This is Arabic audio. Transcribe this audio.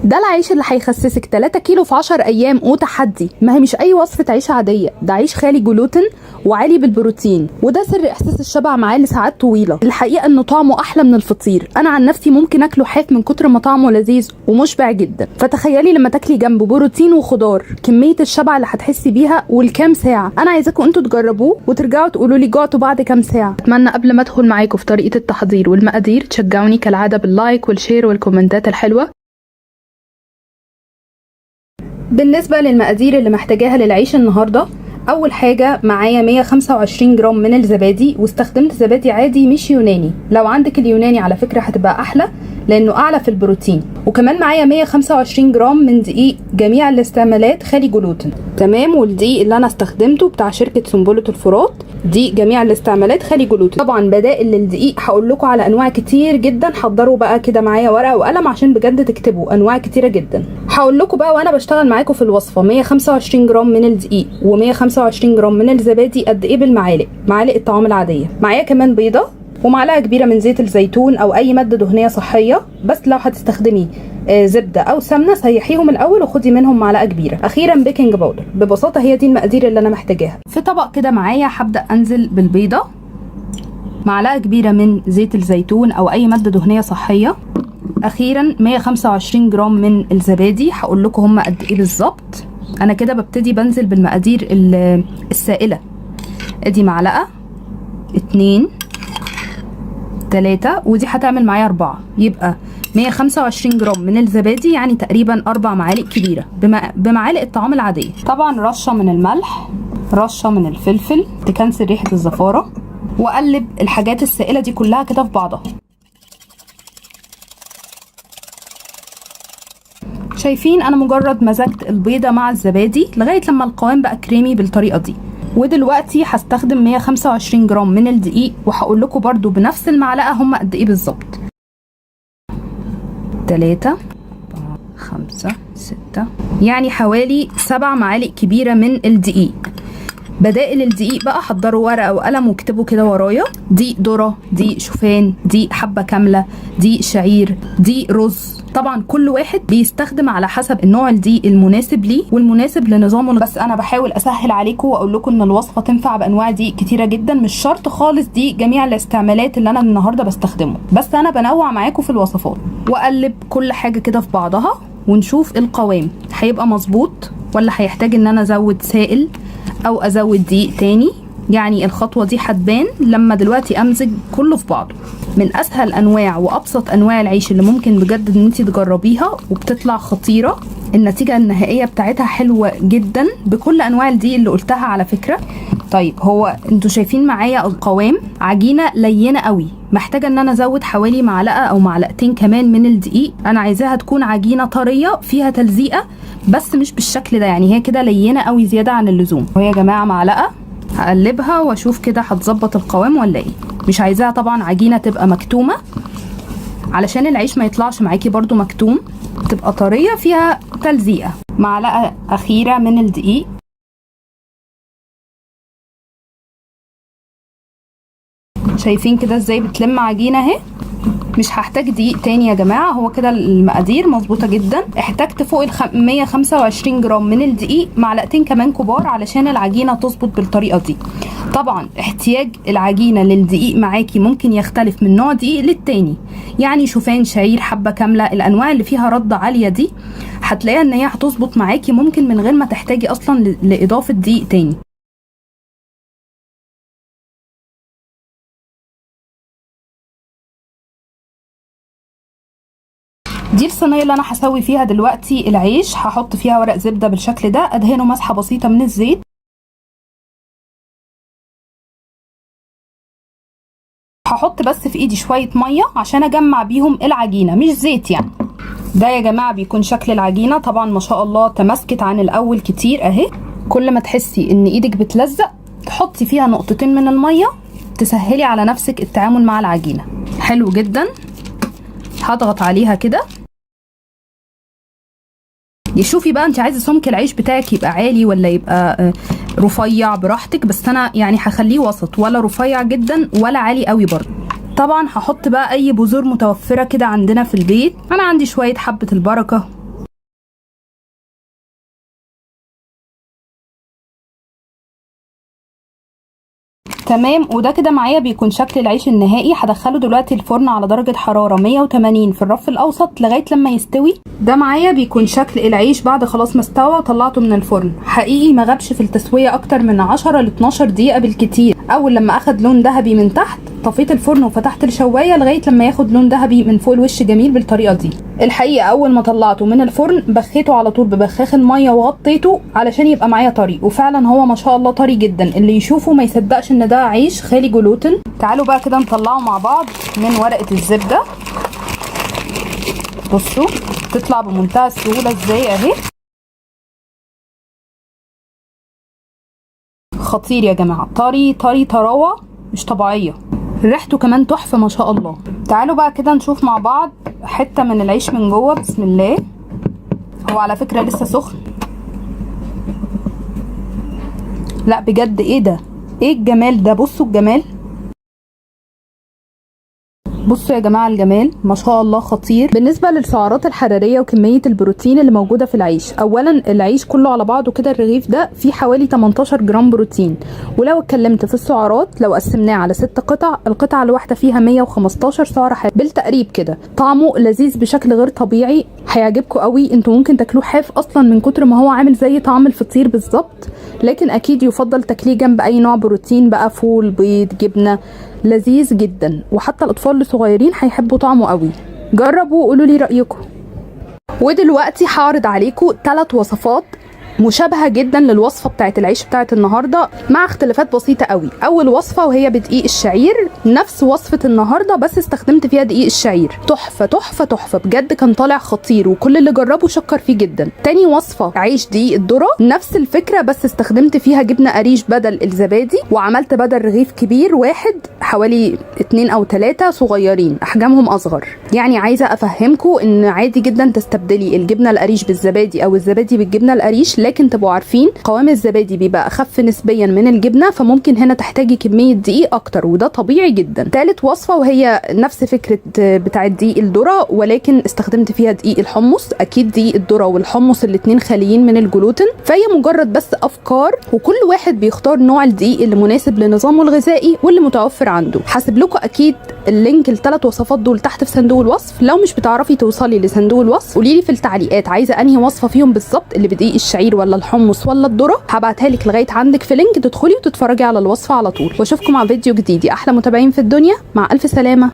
ده العيش اللي هيخسسك 3 كيلو في 10 ايام وتحدي. ما هي مش اي وصفه عيش عاديه، ده عيش خالي جلوتين وعالي بالبروتين، وده سر احساس الشبع معاه لساعات طويله. الحقيقه انه طعمه احلى من الفطير، انا عن نفسي ممكن اكله حاف من كتر ما طعمه لذيذ ومشبع جدا. فتخيلي لما تاكلي جنبه بروتين وخضار، كميه الشبع اللي هتحسي بيها والكام ساعه. انا عايزاكم انتوا تجربوه وترجعوا تقولوا لي جعتوا بعد كام ساعه. اتمنى قبل ما ادخل معاكم في طريقه التحضير والمقادير تشجعوني كالعاده باللايك والشير والكومنتات الحلوه. بالنسبة للمقادير اللي محتاجاها للعيش النهاردة، أول حاجة معايا 125 جرام من الزبادي، واستخدمت زبادي عادي مش يوناني. لو عندك اليوناني على فكرة هتبقى أحلى لأنه أعلى في البروتين. وكمان معايا 125 جرام من دقيق جميع الاستعمالات خالي جلوتين. تمام. والدقيق اللي أنا استخدمته بتاع شركة سنبلة الفرات، دقيق جميع الاستعمالات خالي جلوتين. طبعا بدائل للدقيق هقول لكم على انواع كتير جدا. حضروا بقى كده معايا ورقه وقلم عشان بجد تكتبوا انواع كتيره جدا. هقول لكم بقى وانا بشتغل معاكم في الوصفه 125 جرام من الدقيق و125 جرام من الزبادي قد ايه بالمعالق، معالق الطعام العاديه. معايا كمان بيضه ومعلقه كبيره من زيت الزيتون او اي ماده دهنيه صحيه، بس لو هتستخدمي زبده او سمنه سيحيهم الاول وخدي منهم معلقه كبيره. اخيرا بيكنج باودر. ببساطه هي دي المقادير اللي انا محتاجاها. في طبق كده معايا هبدا انزل بالبيضه، معلقه كبيره من زيت الزيتون او اي ماده دهنيه صحيه. اخيرا 125 جرام من الزبادي، هقول لكم هم قد ايه بالظبط. انا كده ببتدي بنزل بالمقادير السائله. ادي معلقه، 2، 3، ودي هتعمل معايا 4، يبقى 125 جرام من الزبادي يعني تقريبا 4 معالق كبيره بمعالق الطعام العاديه. طبعا رشه من الملح، رشه من الفلفل تكنسل ريحه الزفاره، واقلب الحاجات السائله دي كلها كده في بعضها. شايفين انا مجرد مزجت البيضه مع الزبادي لغايه لما القوام بقى كريمي بالطريقه دي. ودلوقتي هستخدم 125 جرام من الدقيق، وهقول لكم برده بنفس المعلقه هم قد ايه بالظبط. 3، 4، 5، 6، يعني حوالي 7 معالق كبيره من الدقيق. بدائل الدقيق بقى حضروا ورقه وقلم واكتبوا كده ورايا: دقيق ذره، دقيق شوفان، دقيق حبه كامله، دقيق شعير، دقيق رز. طبعا كل واحد بيستخدم على حسب النوع الدقيق المناسب ليه والمناسب لنظامه، بس انا بحاول اسهل عليكم واقول لكم ان الوصفه تنفع بانواع دقيق كتيره جدا، مش شرط خالص دقيق جميع الاستعمالات اللي انا النهارده بستخدمه، بس انا بنوع معاكم في الوصفات. واقلب كل حاجه كده في بعضها ونشوف القوام هيبقى مظبوط ولا هيحتاج ان انا ازود سائل او ازود دقيق تاني. يعني الخطوه دي هتبان لما دلوقتي امزج كله في بعضه. من اسهل انواع وابسط انواع العيش اللي ممكن بجد ان انت تجربيها وبتطلع خطيره. النتيجه النهائيه بتاعتها حلوه جدا بكل انواع الدقيق اللي قلتها على فكره. طيب هو انتوا شايفين معايا القوام عجينه لينه قوي، محتاجه ان انا ازود حوالي معلقه او معلقتين كمان من الدقيق. انا عايزاها تكون عجينه طريه فيها تلزيقه بس مش بالشكل ده، يعني هي كده لينه قوي زياده عن اللزوم. وهي يا جماعه معلقه هقلبها واشوف كده هتظبط القوام ولا ايه. مش عايزاها طبعا عجينه تبقى مكتومه علشان العيش ما يطلعش معاكي برضو مكتوم، تبقى طريه فيها تلزيقه. معلقه اخيره من الدقيق. شايفين كده ازاي بتلم عجينه اهي. مش هحتاج دقيق تاني يا جماعه، هو كده المقادير مظبوطه جدا. احتاجت فوق 125 جرام من الدقيق، معلقتين كمان كبار علشان العجينه تظبط بالطريقه دي. طبعا احتياج العجينه للدقيق معاكي ممكن يختلف من نوع دقيق للتاني، يعني شوفان، شعير، حبه كامله، الانواع اللي فيها رده عاليه دي هتلاقيها ان هي هتظبط معاكي ممكن من غير ما تحتاجي اصلا لاضافه دقيق تاني. دي الصينيه اللي انا هسوي فيها دلوقتي العيش. هحط فيها ورق زبده بالشكل ده، ادهنه مسحه بسيطه من الزيت. هحط بس في ايدي شويه ميه عشان اجمع بيهم العجينه، مش زيت يعني. ده يا جماعه بيكون شكل العجينه. طبعا ما شاء الله تماسكت عن الاول كتير اهي. كل ما تحسي ان ايدك بتلزق تحطي فيها نقطتين من الميه، تسهلي على نفسك التعامل مع العجينه. حلو جدا. هضغط عليها كده. شوفي بقى انت عايزه سمك العيش بتاعك يبقى عالي ولا يبقى رفيع براحتك، بس انا يعني هخليه وسط، ولا رفيع جدا ولا عالي قوي برضه. طبعا هحط بقى اي بذور متوفره كده عندنا في البيت. انا عندي شويه حبه البركه، تمام. وده كده معايا بيكون شكل العيش النهائي. هدخله دلوقتي الفرن على درجة حرارة 180 في الرف الاوسط لغاية لما يستوي. ده معايا بيكون شكل العيش بعد خلاص ما استوى وطلعته من الفرن. حقيقي ما غابش في التسوية اكتر من 10 ل 12 دقيقة بالكتير. اول لما اخد لون ذهبي من تحت طفيت الفرن وفتحت الشواية لغاية لما ياخد لون ذهبي من فوق الوش جميل بالطريقة دي. الحقيقة اول ما طلعته من الفرن بخيته على طول ببخاخ المية وغطيته علشان يبقى معايا طري، وفعلا هو ما شاء الله طري جدا. اللي يشوفه ما يصدقش ان ده عيش خالي جلوتين. تعالوا بقى كده نطلعه مع بعض من ورقة الزبدة. بصوا تطلع بمنتهى السهولة ازاي اهي. خطير يا جماعة، طري طري طراوة مش طبيعية، ريحته كمان تحفة ما شاء الله. تعالوا بقى كده نشوف مع بعض حتة من العيش من جوه. بسم الله. هو على فكرة لسه سخن. لا بجد ايه ده، ايه الجمال ده، بصوا الجمال، بصوا يا جماعه الجمال ما شاء الله خطير. بالنسبه للسعرات الحراريه وكميه البروتين اللي موجوده في العيش، اولا العيش كله على بعضه كده الرغيف ده فيه حوالي 18 جرام بروتين. ولو اتكلمت في السعرات لو قسمناه على 6 قطع، القطعه الواحده فيها 115 سعره حراريه بالتقريب كده. طعمه لذيذ بشكل غير طبيعي، هيعجبكم قوي. انتوا ممكن تاكلوه حاف اصلا من كتر ما هو عامل زي طعم الفطير بالظبط، لكن اكيد يفضل تاكليه جنب اي نوع بروتين بقى، فول بيض جبنه. لذيذ جدا، وحتى الاطفال الصغيرين هيحبوا طعمه قوي. جربوا وقولوا لي رايكم. ودلوقتي هعرض عليكم 3 وصفات مشابهه جدا للوصفه بتاعت العيش بتاعت النهارده مع اختلافات بسيطه قوي. اول وصفه وهي بدقيق الشعير، نفس وصفه النهارده بس استخدمت فيها دقيق الشعير. تحفه تحفه تحفه بجد، كان طالع خطير وكل اللي جربه شكر فيه جدا. تاني وصفه عيش دقيق الذره، نفس الفكره بس استخدمت فيها جبنه قريش بدل الزبادي، وعملت بدل رغيف كبير واحد حوالي 2 أو 3 صغيرين احجامهم اصغر. يعني عايزه افهمكم ان عادي جدا تستبدلي الجبنه القريش بالزبادي او الزبادي بالجبنه القريش، لكن تبقوا عارفين قوام الزبادي بيبقى اخف نسبيا من الجبنه، فممكن هنا تحتاجي كميه دقيق اكتر وده طبيعي جدا. ثالث وصفه وهي نفس فكره بتاعه دقيق الذره، ولكن استخدمت فيها دقيق الحمص. اكيد دقيق الذره والحمص الاثنين خاليين من الجلوتين، فهي مجرد بس افكار، وكل واحد بيختار نوع الدقيق اللي مناسب لنظامه الغذائي واللي متوفر عنده. هسيب لكم اكيد اللينك ال3 وصفات دول تحت في صندوق الوصف. لو مش بتعرفي توصلي لصندوق الوصف قولي لي في التعليقات عايزه انهي وصفه فيهم بالظبط، اللي بدقيق الشعير ولا الحمص ولا الذره، هبعتها لك لغايه عندك في لينك تدخلي وتتفرجي على الوصفه على طول. واشوفكم مع فيديو جديد. احلى متابعين في الدنيا، مع الف سلامه.